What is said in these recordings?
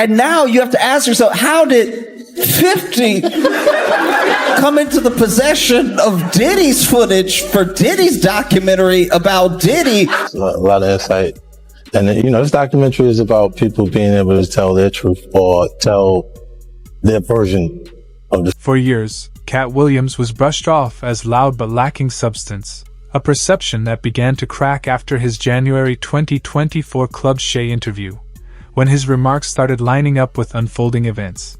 And now you have to ask yourself, how did 50 come into the possession of Diddy's footage for Diddy's documentary about Diddy? A lot of insight. And, this documentary is about people being able to tell their truth or tell their version of the... For years, Katt Williams was brushed off as loud but lacking substance, a perception that began to crack after his January 2024 Club Shay interview, when his remarks started lining up with unfolding events.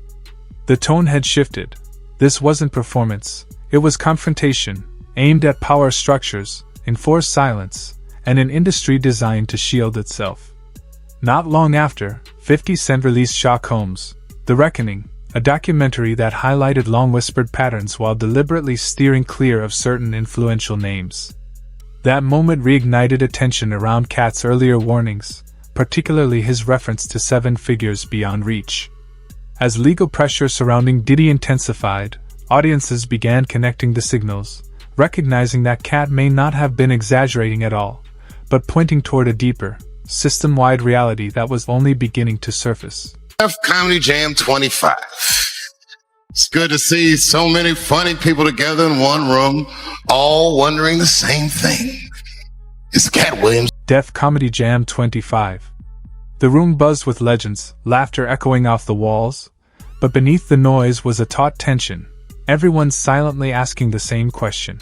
The tone had shifted. This wasn't performance, it was confrontation, aimed at power structures, enforced silence, and an industry designed to shield itself. Not long after, 50 Cent released Shock Holmes, The Reckoning, a documentary that highlighted long-whispered patterns while deliberately steering clear of certain influential names. That moment reignited attention around Katt's earlier warnings, particularly his reference to 7 figures beyond reach. As legal pressure surrounding Diddy intensified, audiences began connecting the signals, recognizing that Katt may not have been exaggerating at all, but pointing toward a deeper, system-wide reality that was only beginning to surface. Comedy Jam 25. It's good to see so many funny people together in one room, all wondering the same thing. It's Katt Williams. Def Comedy Jam 25. The room buzzed with legends, laughter echoing off the walls, but beneath the noise was a taut tension, everyone silently asking the same question.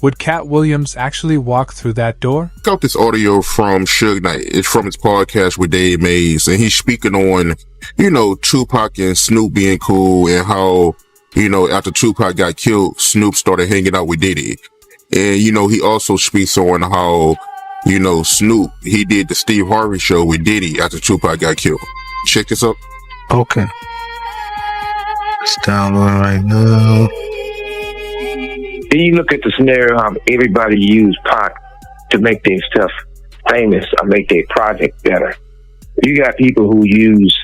Would Katt Williams actually walk through that door? Got this audio from Suge Knight. It's from his podcast with Dave Mays, and he's speaking on, Tupac and Snoop being cool and how, after Tupac got killed, Snoop started hanging out with Diddy. And, he also speaks on how, Snoop, he did the Steve Harvey show with Diddy after Tupac got killed. Check this out. Okay. It's downloading right now. Then you look at the scenario how everybody used Pac to make their stuff famous or make their project better. You got people who use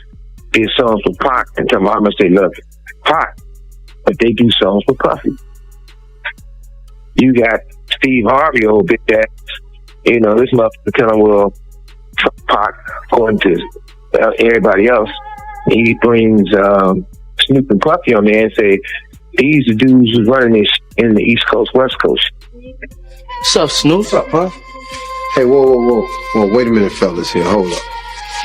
their songs for Pac and tell them how much they love Pac, but they do songs for Puffy. You got Steve Harvey, old bit that, this motherfucker telling, well, Pac going to everybody else. He brings Snoop and Puffy on there and say, these are dudes who's running this in the East Coast, West Coast. What's up, Snoop? What's up, huh? Hey, whoa. Wait a minute, fellas here. Hold up.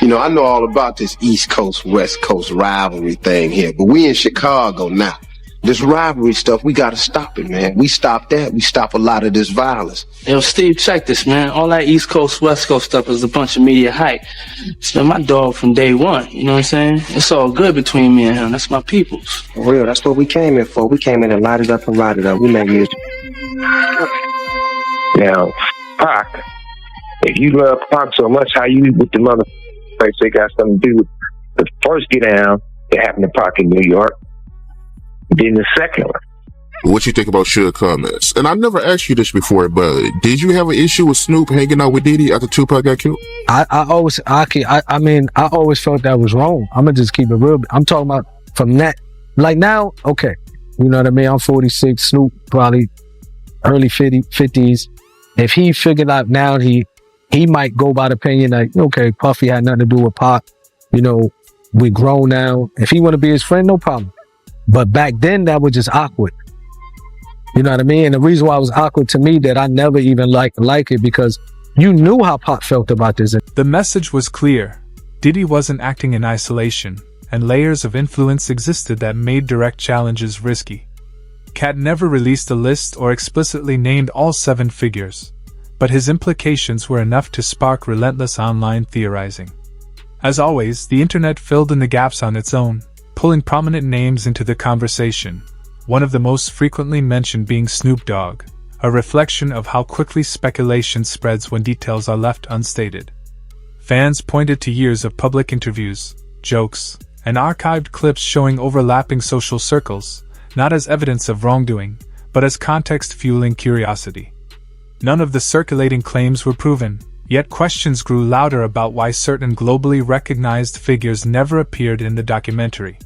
I know all about this East Coast, West Coast rivalry thing here, but we in Chicago now. This rivalry stuff, we gotta stop it, man. We stop that, we stop a lot of this violence. Yo, Steve, check this, man. All that East Coast, West Coast stuff is a bunch of media hype. It's been my dog from day one, you know what I'm saying? It's all good between me and him. That's my peoples. For real, that's what we came in for. We came in and light it up and ride it up. We make music. Now, Pac, if you love Pac so much, how you with the mother they got something to do with the first get down that happened to Pac in New York, then the second one. What you think about Suge comments? And I never asked you this before, but did you have an issue with Snoop hanging out with Diddy after Tupac got killed? I always felt that was wrong. I'm gonna just keep it real. I'm talking about from that, like now, okay. You know what I mean? I'm 46, Snoop probably early 50s. If he figured out now, he might go by the opinion like, okay, Puffy had nothing to do with Pac. We grown now. If he want to be his friend, no problem. But back then, that was just awkward. You know what I mean? And the reason why it was awkward to me that I never even like it because you knew how Pac felt about this. The message was clear. Diddy wasn't acting in isolation, and layers of influence existed that made direct challenges risky. Katt never released a list or explicitly named all 7 figures, but his implications were enough to spark relentless online theorizing. As always, the internet filled in the gaps on its own, pulling prominent names into the conversation, one of the most frequently mentioned being Snoop Dogg, a reflection of how quickly speculation spreads when details are left unstated. Fans pointed to years of public interviews, jokes, and archived clips showing overlapping social circles, not as evidence of wrongdoing, but as context fueling curiosity. None of the circulating claims were proven, yet questions grew louder about why certain globally recognized figures never appeared in the documentary.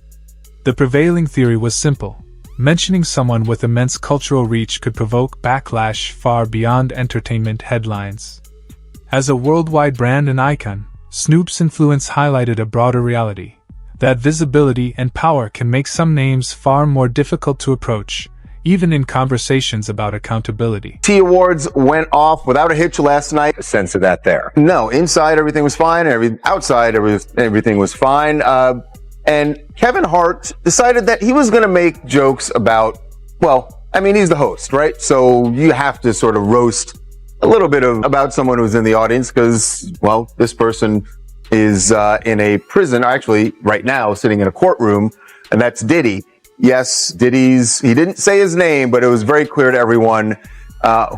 The prevailing theory was simple. Mentioning someone with immense cultural reach could provoke backlash far beyond entertainment headlines. As a worldwide brand and icon, Snoop's influence highlighted a broader reality, That visibility and power can make some names far more difficult to approach, even in conversations about accountability. T Awards went off without a hitch last night. A sense of that there. No, inside everything was fine. Outside everything was fine. And Kevin Hart decided that he was going to make jokes about, well, I mean, he's the host, right? So you have to sort of roast a little bit about someone who's in the audience because, well, this person is in a prison, actually right now sitting in a courtroom, and that's Diddy. Yes, he didn't say his name, but it was very clear to everyone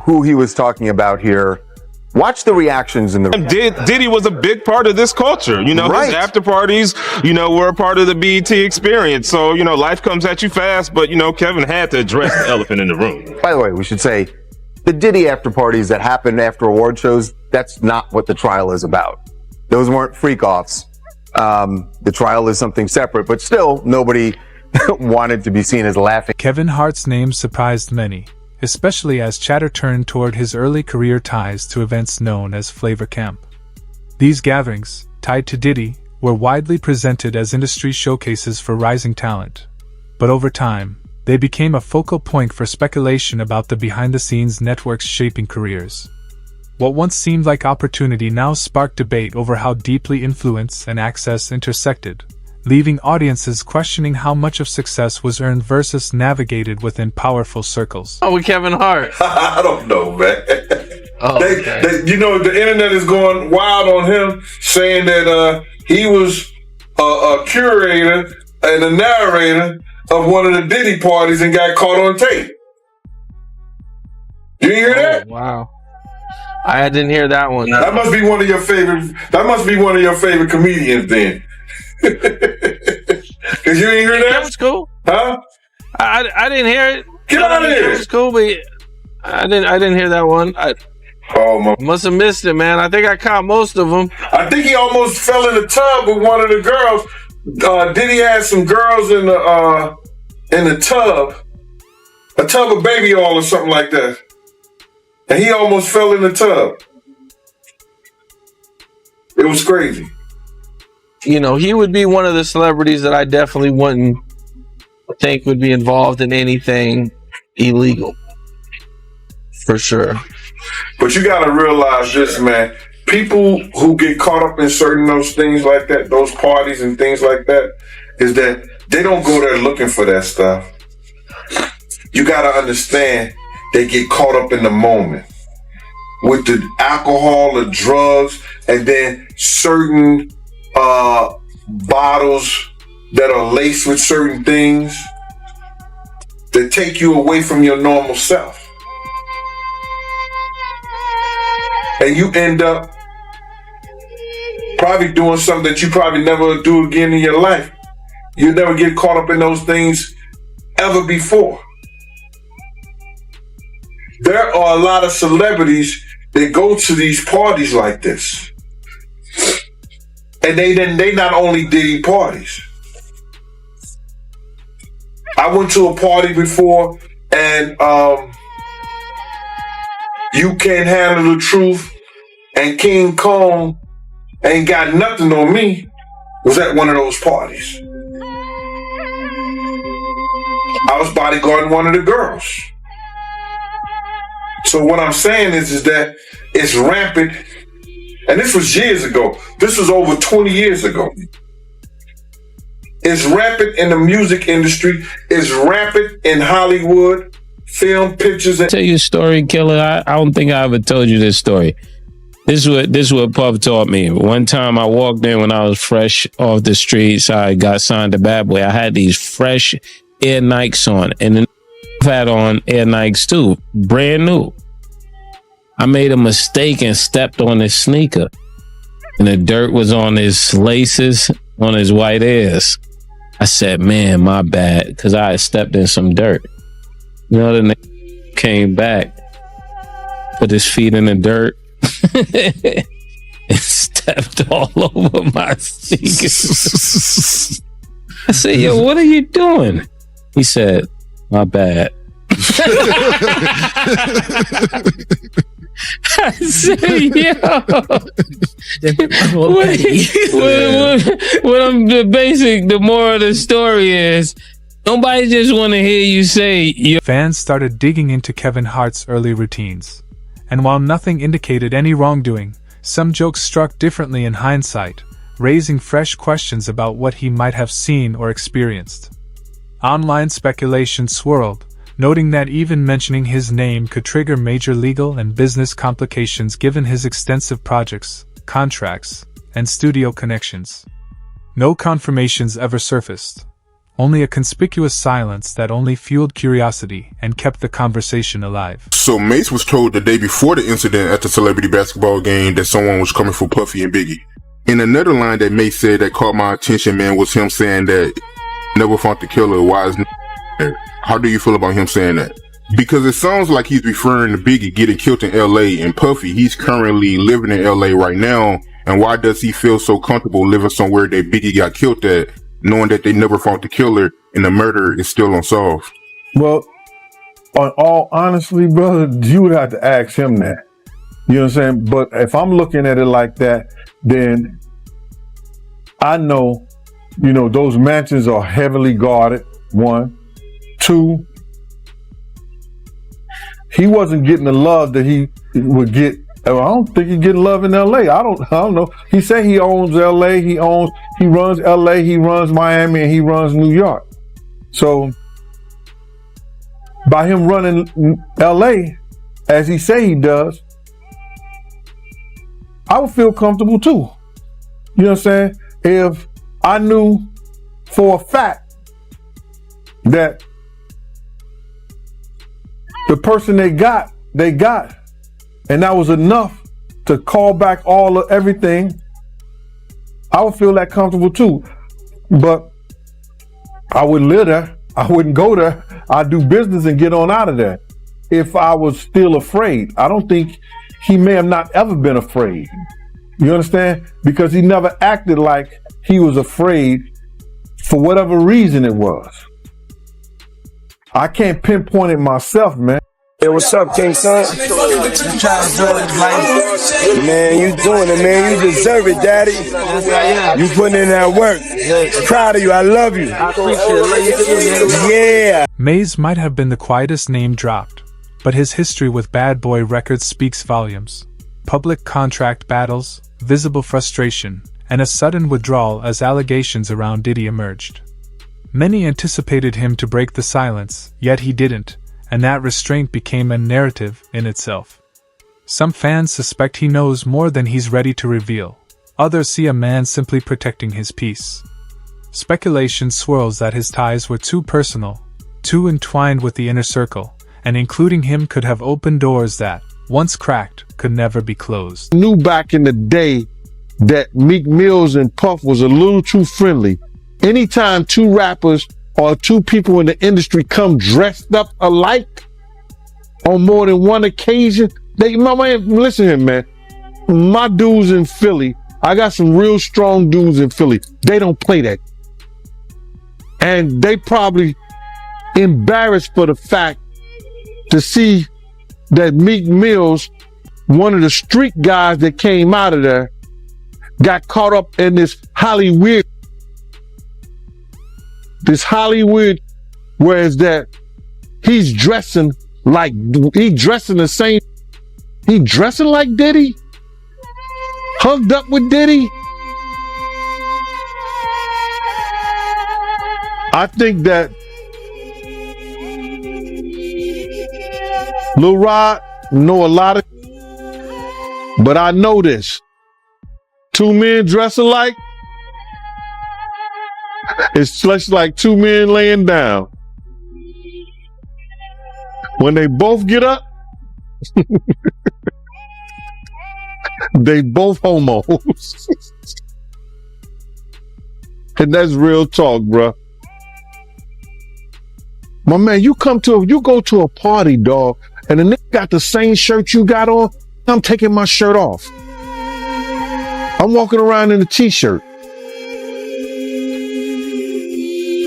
who he was talking about here. Watch the reactions in the room. Diddy was a big part of this culture. You know, right. His after parties, were a part of the BET experience. So, life comes at you fast, but, Kevin had to address the elephant in the room. By the way, we should say the Diddy after parties that happen after award shows, that's not what the trial is about. Those weren't freak-offs. The trial is something separate, but still, nobody wanted to be seen as laughing. Kevin Hart's name surprised many, especially as chatter turned toward his early career ties to events known as Flavor Camp. These gatherings, tied to Diddy, were widely presented as industry showcases for rising talent. But over time, they became a focal point for speculation about the behind-the-scenes networks shaping careers. What once seemed like opportunity now sparked debate over how deeply influence and access intersected, leaving audiences questioning how much of success was earned versus navigated within powerful circles. Oh, with Kevin Hart. I don't know, man. Oh, okay. The internet is going wild on him, saying that he was a curator and a narrator of one of the Diddy parties and got caught on tape. You hear that? Wow. I didn't hear that one. That must be one of your favorite. That must be one of your favorite comedians, then. Cause you ain't hear that? That was cool. Huh? I didn't hear it. Get out of here. It was cool, but I didn't hear that one. Must have missed it, man. I think I caught most of them. I think he almost fell in the tub with one of the girls. Diddy had some girls in the tub, a tub of baby oil or something like that. And he almost fell in the tub. It was crazy. He would be one of the celebrities that I definitely wouldn't think would be involved in anything illegal. For sure. But you got to realize this, man. People who get caught up in certain those things like that, those parties and things like that, is that they don't go there looking for that stuff. You got to understand, they get caught up in the moment with the alcohol, the drugs, and then certain bottles that are laced with certain things that take you away from your normal self. And you end up probably doing something that you probably never do again in your life. You'll never get caught up in those things ever before. There are a lot of celebrities that go to these parties like this. And they not only Diddy parties. I went to a party before and You Can't Handle the Truth and King Kong Ain't Got Nothing on Me was at one of those parties. I was bodyguarding one of the girls. So what I'm saying is that it's rampant, and this was years ago. This was over 20 years ago. It's rampant in the music industry. It's rampant in Hollywood, film, pictures. I'll tell you a story, Killer. I don't think I ever told you this story. This is what Puff taught me. One time I walked in when I was fresh off the streets. I got signed to Bad Boy. I had these fresh Air Nikes on, and then had on Air Nikes too, brand new. I made a mistake and stepped on his sneaker, and the dirt was on his laces, on his white Airs. I said, man, my bad, because I had stepped in some dirt. You know, the nigga came back, put his feet in the dirt, and stepped all over my sneakers. I said, yo, what are you doing? He said, my bad. I said, yo. The moral of the story is, nobody just want to hear you say, yo. Fans started digging into Kevin Hart's early routines. And while nothing indicated any wrongdoing, some jokes struck differently in hindsight, raising fresh questions about what he might have seen or experienced. Online speculation swirled, noting that even mentioning his name could trigger major legal and business complications given his extensive projects, contracts, and studio connections. No confirmations ever surfaced, only a conspicuous silence that only fueled curiosity and kept the conversation alive. So Mace was told the day before the incident at the celebrity basketball game that someone was coming for Puffy and Biggie. In another line that Mace said that caught my attention, man, was him saying that never found the killer. Why is there? How do you feel about him saying that? Because it sounds like he's referring to Biggie getting killed in LA, and Puffy, he's currently living in LA right now. And why does he feel so comfortable living somewhere that Biggie got killed at, knowing that they never found the killer and the murder is still unsolved? Well, on all honestly, brother, you would have to ask him that. You know what I'm saying? But if I'm looking at it like that, then I know, you know, those mansions are heavily guarded, one. Two, he wasn't getting the love that he would get. I don't think he's getting love in LA. I don't know. He said he owns LA, he runs LA, he runs Miami, and he runs New York. So by him running LA, as he say he does, I would feel comfortable too. You know what I'm saying? If I knew for a fact that the person they got, and that was enough to call back all of everything, I would feel that comfortable too. But I wouldn't live there. I wouldn't go there. I'd do business and get on out of there. If I was still afraid, I don't think he may have not ever been afraid. You understand? Because he never acted like he was afraid for whatever reason it was. I can't pinpoint it myself, man. Hey, what's up, King Son? Man, you doing it, man. You deserve it, Daddy. You putting in that work. Proud of you. I love you. I appreciate it. Yeah. Maze might have been the quietest name dropped, but his history with Bad Boy Records speaks volumes. Public contract battles, visible frustration, and a sudden withdrawal as allegations around Diddy emerged. Many anticipated him to break the silence, yet he didn't, and that restraint became a narrative in itself. Some fans suspect he knows more than he's ready to reveal. Others see a man simply protecting his peace. Speculation swirls that his ties were too personal, too entwined with the inner circle, and including him could have opened doors that, once cracked, could never be closed. Knew back in the day that Meek Mills and Puff was a little too friendly. Anytime two rappers or two people in the industry come dressed up alike on more than one occasion, listen here, man. My dudes in Philly, I got some real strong dudes in Philly. They don't play that. And they probably embarrassed for the fact to see that Meek Mills, one of the street guys that came out of there, got caught up in this Hollywood, whereas that he's dressing like Diddy, hugged up with Diddy. I think that Lil Rod know a lot of, but I know this. Two men dress alike, it's just like two men laying down. When they both get up, they both homos. And that's real talk, bruh. My man, you go to a party, dog, and the nigga got the same shirt you got on, I'm taking my shirt off. I'm walking around in a t-shirt.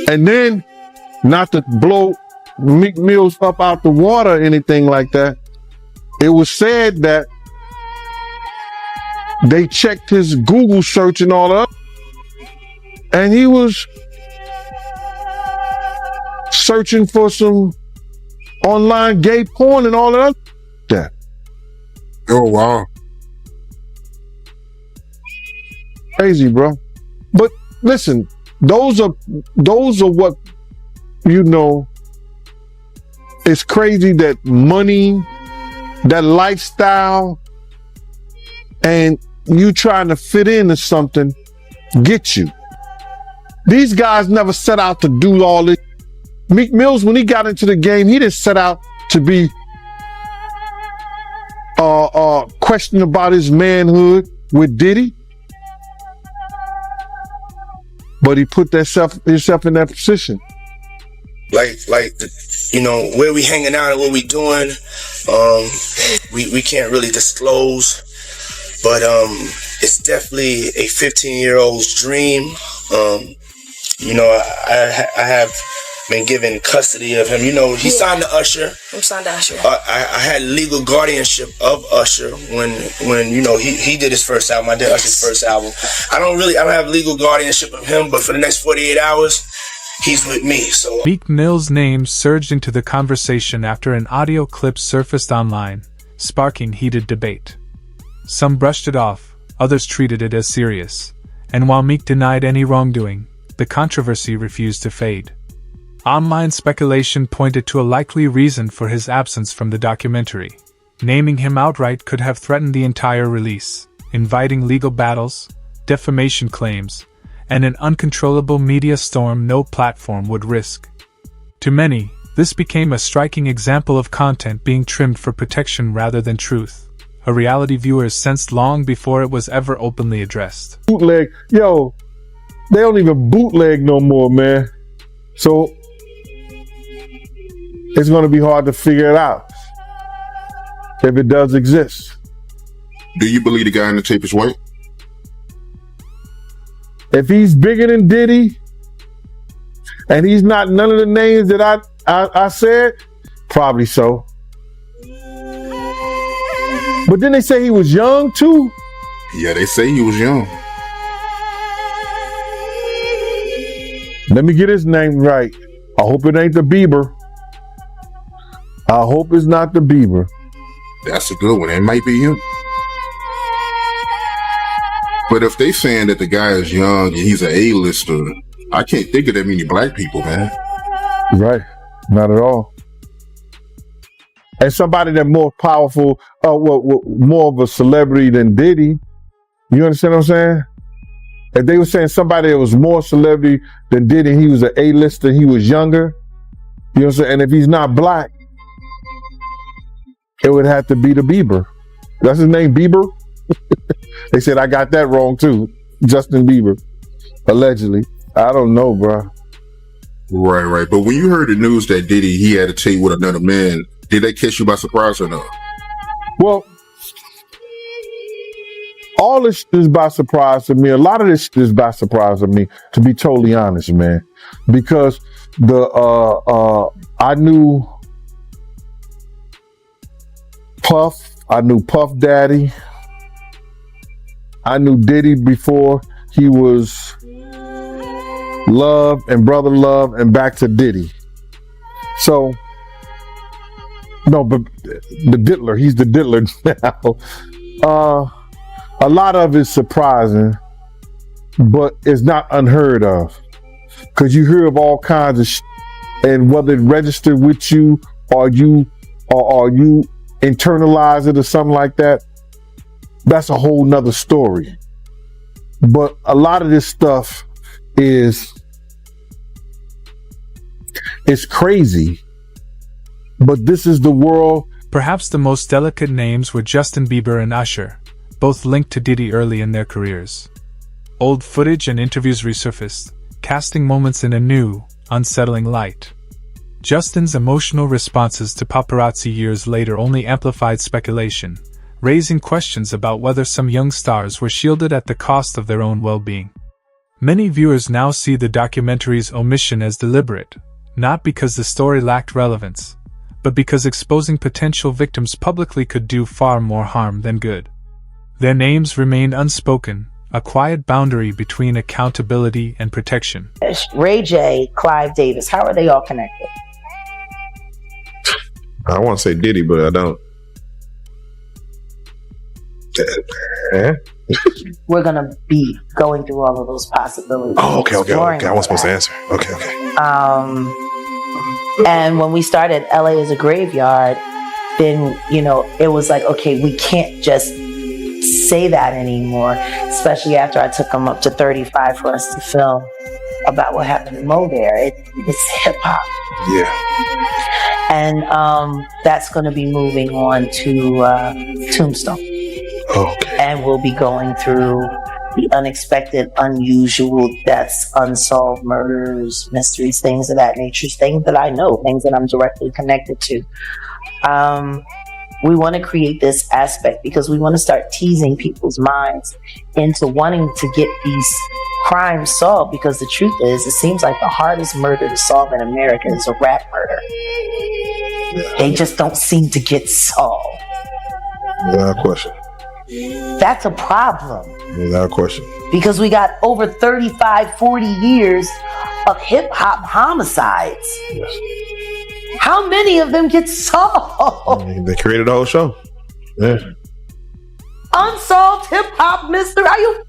And then, not to blow Meek Mills up out the water or anything like that, It was said that they checked his Google search and all that, and he was searching for some online gay porn and all that. Oh, wow. Crazy, bro. But listen, those are what, you know, it's crazy that money, that lifestyle, and you trying to fit into something get you. These guys never set out to do all this. Meek Mills, when he got into the game, he didn't set out to be questioning about his manhood with Diddy. But he put himself in that position. Like, you know, where we hanging out and what we doing, we can't really disclose, but it's definitely a 15-year-old's dream. You know, I have been given custody of him. You know, he signed to Usher. I'm signed to Usher. I had legal guardianship of Usher when you know he did his first album. I did Usher's first album. I don't have legal guardianship of him, but for the next 48 hours, he's with me. So Meek Mill's name surged into the conversation after an audio clip surfaced online, sparking heated debate. Some brushed it off, others treated it as serious, and while Meek denied any wrongdoing, the controversy refused to fade. Online speculation pointed to a likely reason for his absence from the documentary. Naming him outright could have threatened the entire release, inviting legal battles, defamation claims, and an uncontrollable media storm no platform would risk. To many, this became a striking example of content being trimmed for protection rather than truth, a reality viewers sensed long before it was ever openly addressed. Bootleg, yo, they don't even bootleg no more, man. So it's going to be hard to figure it out if it does exist. Do you believe the guy in the tape is white? If he's bigger than Diddy and he's not none of the names that I said, probably so. But then they say he was young too. Yeah, they say he was young. Let me get his name right. I hope it ain't the Bieber. I hope it's not the Bieber. That's a good one. It might be him. But if they saying that the guy is young and he's an A-lister, I can't think of that many black people, man. Right. Not at all. And somebody that's more powerful, more of a celebrity than Diddy. You understand what I'm saying? If they were saying somebody that was more celebrity than Diddy, he was an A-lister, he was younger. You know what I'm saying? And if he's not black, it would have to be the Bieber. That's his name, Bieber? They said I got that wrong too. Justin Bieber, allegedly. I don't know, bro. Right. But when you heard the news that Diddy, he had a tape with another man, did that catch you by surprise or not? Well, all this is by surprise to me. A lot of this is by surprise to me, to be totally honest, man. Because I knew Puff. I knew Puff Daddy. I knew Diddy before he was Love and Brother Love and back to Diddy. So, no, but the diddler, he's the diddler now. A lot of it's surprising, but it's not unheard of. Because you hear of all kinds of shit, and whether it registered with you or you internalize it or something like that, that's a whole nother story. But a lot of this stuff is crazy. But this is the world. Perhaps the most delicate names were Justin Bieber and Usher, both linked to Diddy early in their careers. Old footage and interviews resurfaced, casting moments in a new, unsettling light. Justin's emotional responses to paparazzi years later only amplified speculation, raising questions about whether some young stars were shielded at the cost of their own well-being. Many viewers now see the documentary's omission as deliberate, not because the story lacked relevance, but because exposing potential victims publicly could do far more harm than good. Their names remained unspoken, a quiet boundary between accountability and protection. Ray J, Clive Davis, how are they all connected? I want to say Diddy, but I don't. We're going to be going through all of those possibilities. Oh, okay. I wasn't supposed to answer. Okay. And when we started LA as a Graveyard, then, it was like, okay, we can't just say that anymore, especially after I took them up to 35 for us to film about what happened in Mo there. It's hip hop. Yeah. And that's going to be moving on to Tombstone. Okay. And we'll be going through the unexpected, unusual deaths, unsolved murders, mysteries, things of that nature, things that I know, things that I'm directly connected to. We want to create this aspect because we want to start teasing people's minds into wanting to get these crimes solved, because the truth is, it seems like the hardest murder to solve in America is a rap murder. They just don't seem to get solved. Without question. That's a problem. Without question. Because we got over 35, 40 years of hip-hop homicides. Yes. How many of them get solved? They created a whole show. Yeah. Unsolved hip-hop mystery? Are you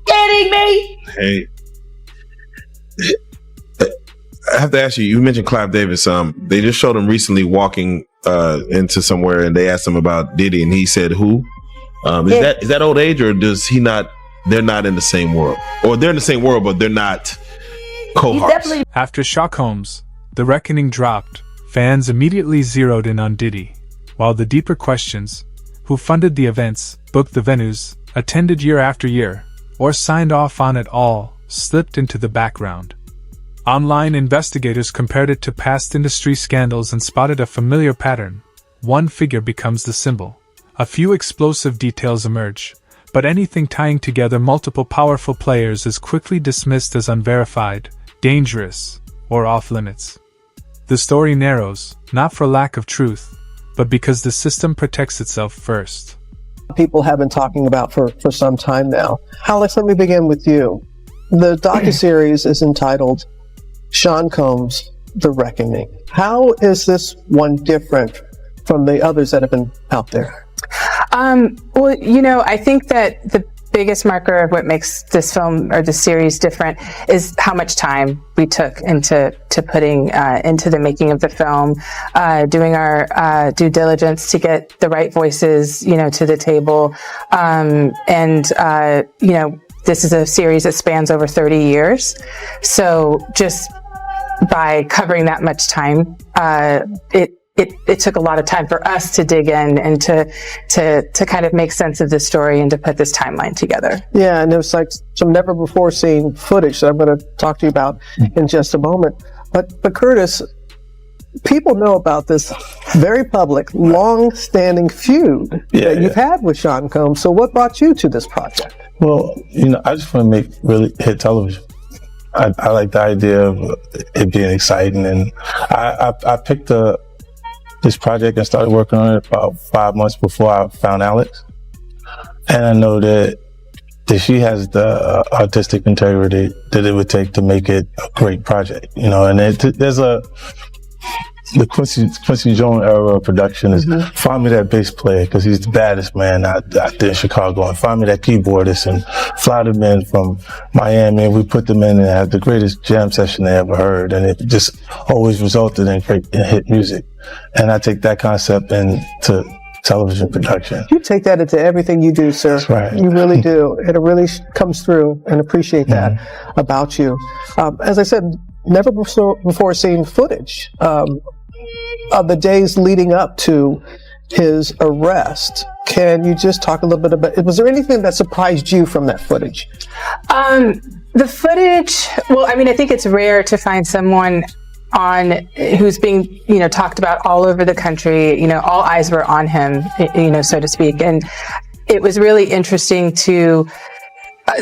kidding me? Hey. I have to ask you, you mentioned Clive Davis. They just showed him recently walking into somewhere, and they asked him about Diddy, and he said who? Is that old age, or does he not? They're not in the same world, or they're in the same world, but they're not cohorts. After Shock Holmes, the reckoning dropped. Fans immediately zeroed in on Diddy, while the deeper questions, who funded the events, booked the venues, attended year after year, or signed off on it all, slipped into the background. Online investigators compared it to past industry scandals and spotted a familiar pattern. One figure becomes the symbol. A few explosive details emerge, but anything tying together multiple powerful players is quickly dismissed as unverified, dangerous, or off-limits. The story narrows, not for lack of truth, but because the system protects itself first. People have been talking about for some time now. Alex, let me begin with you. The docuseries is entitled Sean Combs, The Reckoning. How is this one different from the others that have been out there? Well, I think that the biggest marker of what makes this film or the series different is how much time we took into putting into the making of the film, doing our due diligence to get the right voices, to the table. This is a series that spans over 30 years. So just by covering that much time, it took a lot of time for us to dig in and to kind of make sense of this story and to put this timeline together. Yeah, and there's like some never before seen footage that I'm going to talk to you about in just a moment. But Curtis, people know about this very public, long-standing feud that you've had with Sean Combs. So what brought you to this project? Well, I just want to make really hit television. I like the idea of it being exciting, and I picked this project and started working on it about 5 months before I found Alex. And I know that she has the artistic integrity that it would take to make it a great project, and there's the Quincy Jones era of production is find me that bass player because he's the baddest man out there in Chicago, and find me that keyboardist and fly them in from Miami, and we put them in and had the greatest jam session they ever heard, and it just always resulted in great hit music. And I take that concept into television production. You take that into everything you do, sir. That's right. You really do. It really comes through, and appreciate that about you. As I said, never before seen footage of the days leading up to his arrest. Can you just talk a little bit about, was there anything that surprised you from that footage? The footage, I think it's rare to find someone who's being, talked about all over the country. All eyes were on him, so to speak. And it was really interesting to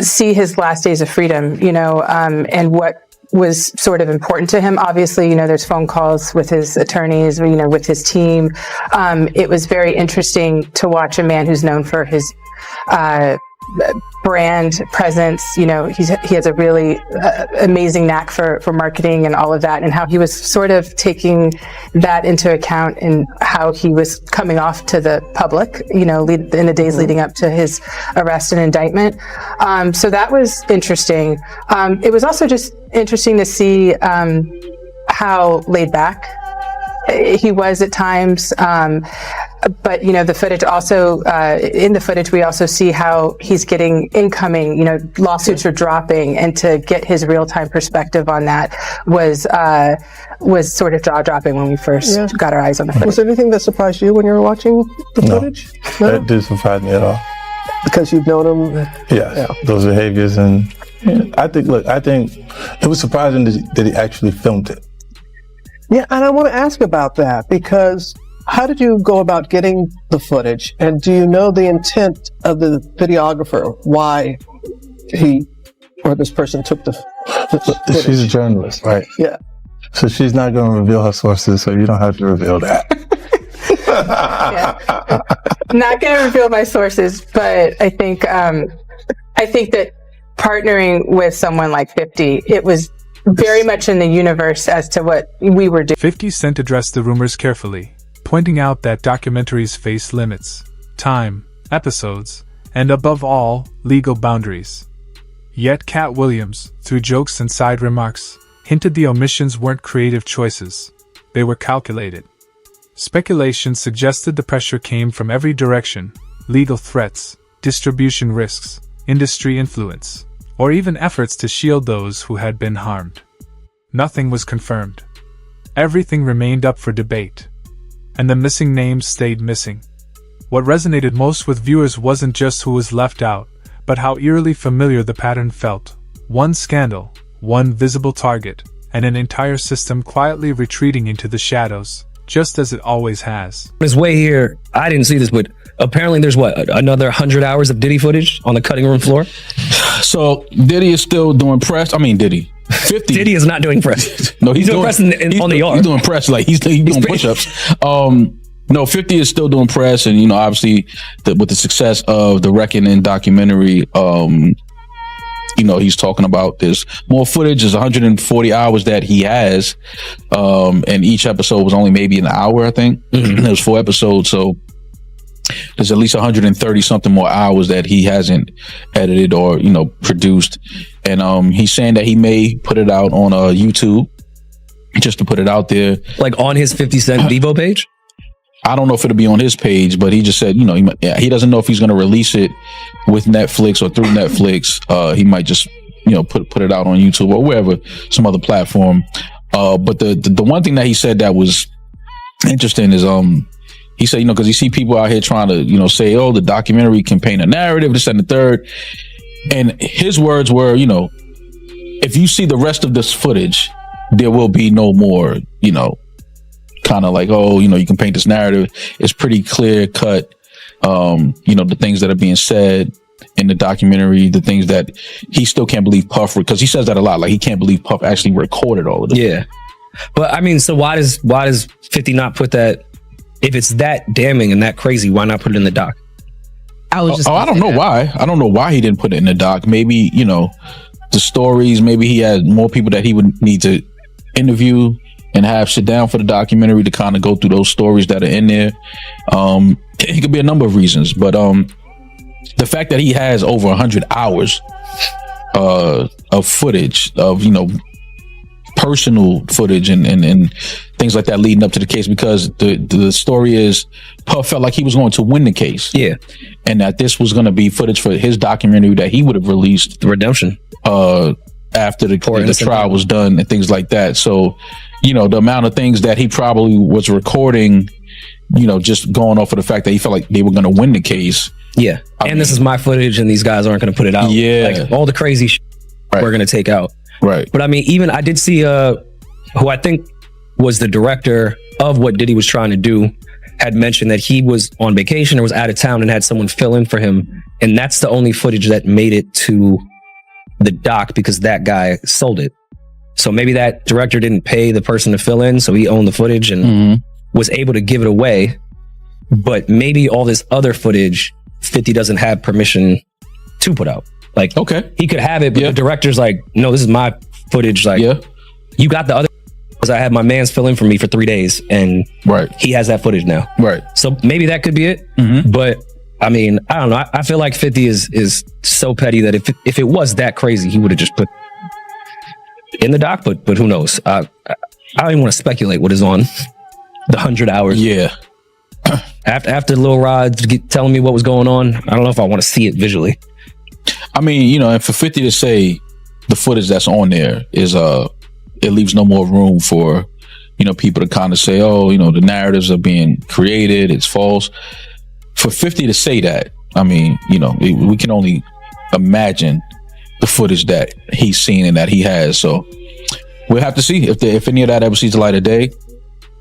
see his last days of freedom, and what was sort of important to him. Obviously, there's phone calls with his attorneys, with his team. It was very interesting to watch a man who's known for his brand presence. He has a really amazing knack for marketing and all of that, and how he was sort of taking that into account in how he was coming off to the public, in the days leading up to his arrest and indictment. So that was interesting. It was also just interesting to see how laid back he was at times. But, the footage also, in the footage, we also see how he's getting incoming, lawsuits are dropping, and to get his real-time perspective on that was sort of jaw-dropping when we first got our eyes on the footage. Was there anything that surprised you when you were watching the footage? No, that didn't surprise me at all. Because you've known him? Those behaviors. And I think it was surprising that he actually filmed it. Yeah, and I want to ask about that, because how did you go about getting the footage? And do you know the intent of the videographer, why he or this person took the footage? She's a journalist, right? Yeah. So she's not going to reveal her sources, so you don't have to reveal that. Not going to reveal my sources, but I think that partnering with someone like 50, it was very much in the universe as to what we were doing. 50 Cent addressed the rumors carefully, pointing out that documentaries face limits, time, episodes, and above all, legal boundaries. Yet Katt Williams, through jokes and side remarks, hinted the omissions weren't creative choices, they were calculated. Speculation suggested the pressure came from every direction: legal threats, distribution risks, industry influence, or even efforts to shield those who had been harmed. Nothing was confirmed. Everything remained up for debate. And the missing names stayed missing. What resonated most with viewers wasn't just who was left out, but how eerily familiar the pattern felt. One scandal, one visible target, and an entire system quietly retreating into the shadows, just as it always has. On his way here, I didn't see this, but apparently there's another 100 hours of Diddy footage on the cutting room floor? So Diddy is still doing press. Diddy. 50. Diddy is not doing press. No, he's doing press on the yard. He's doing press, like he's doing push-ups. No, 50 is still doing press, and obviously with the success of the Reckoning documentary, he's talking about this more footage. There's 140 hours that he has, and each episode was only maybe an hour, I think. There's 4 episodes, so there's at least 130 something more hours that he hasn't edited or produced. And he's saying that he may put it out on YouTube, just to put it out there, like on his 50 Cent Devo page. I don't know if it'll be on his page, but he just said, he doesn't know if he's going to release it with Netflix or through Netflix. He might just, put it out on YouTube or wherever, some other platform. But the one thing that he said that was interesting is, he said, because you see people out here trying to, say, oh, the documentary can paint a narrative, this and the third. And his words were, if you see the rest of this footage, there will be no more, kind of like, oh, you can paint this narrative. It's pretty clear cut, the things that are being said in the documentary, the things that he still can't believe Puff, because he says that a lot, like he can't believe Puff actually recorded all of this. Yeah. But so why does 50 not put that, if it's that damning and that crazy, why not put it in the doc? I don't know why. I don't know why he didn't put it in the doc. Maybe, the stories, maybe he had more people that he would need to interview and have sit down for the documentary to kind of go through those stories that are in there. It could be a number of reasons, but the fact that he has over 100 hours of footage of, personal footage and things like that leading up to the case, because the story is Puff felt like he was going to win the case. Yeah. And that this was going to be footage for his documentary that he would have released. The redemption. After the trial was done and things like that. So, the amount of things that he probably was recording, just going off of the fact that he felt like they were going to win the case. Yeah. This is my footage and these guys aren't going to put it out. Yeah. Like all the crazy shit we're going to take out. Right. But even I did see who I think was the director of what Diddy was trying to do had mentioned that he was on vacation or was out of town and had someone fill in for him. And that's the only footage that made it to the doc because that guy sold it. So maybe that director didn't pay the person to fill in, so he owned the footage and was able to give it away. But maybe all this other footage, 50 doesn't have permission to put out. Like, okay, he could have it, but the director's like, no, this is my footage. Like, you got the other, because I had my man's fill in for me for 3 days, and he has that footage now. Right. So maybe that could be it. But I mean, I don't know. I feel like 50 is so petty that if it was that crazy, he would have just put in the doc. But who knows? I don't even want to speculate what is on the 100 hours. Yeah. After Lil Rod telling me what was going on, I don't know if I want to see it visually. I mean, you know, and for 50 to say the footage that's on there is it leaves no more room for, you know, people to kind of say, oh, you know, the narratives are being created, it's false. For 50 to say that, I mean, you know, we can only imagine the footage that he's seen and that he has. So we'll have to see if any of that ever sees the light of day.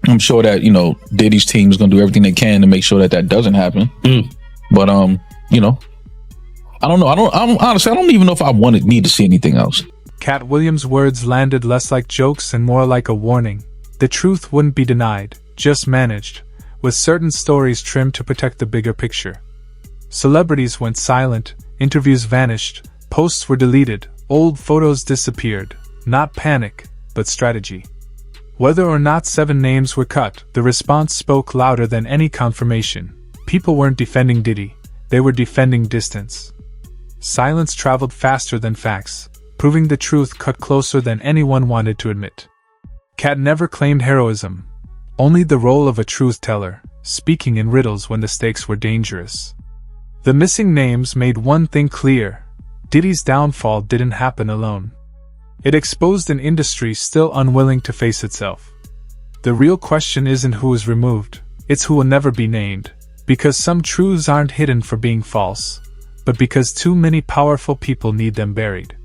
I'm sure that, you know, Diddy's team is going to do everything they can to make sure that that doesn't happen. But you know, I don't know. Honestly, I don't even know if I need to see anything else. Katt Williams' words landed less like jokes and more like a warning. The truth wouldn't be denied, just managed, with certain stories trimmed to protect the bigger picture. Celebrities went silent, interviews vanished, posts were deleted, old photos disappeared. Not panic, but strategy. Whether or not 7 names were cut, the response spoke louder than any confirmation. People weren't defending Diddy, they were defending distance. Silence traveled faster than facts, proving the truth cut closer than anyone wanted to admit. Katt never claimed heroism, only the role of a truth teller, speaking in riddles when the stakes were dangerous. The missing names made one thing clear: Diddy's downfall didn't happen alone. It exposed an industry still unwilling to face itself. The real question isn't who is removed, it's who will never be named, because some truths aren't hidden for being false, but because too many powerful people need them buried.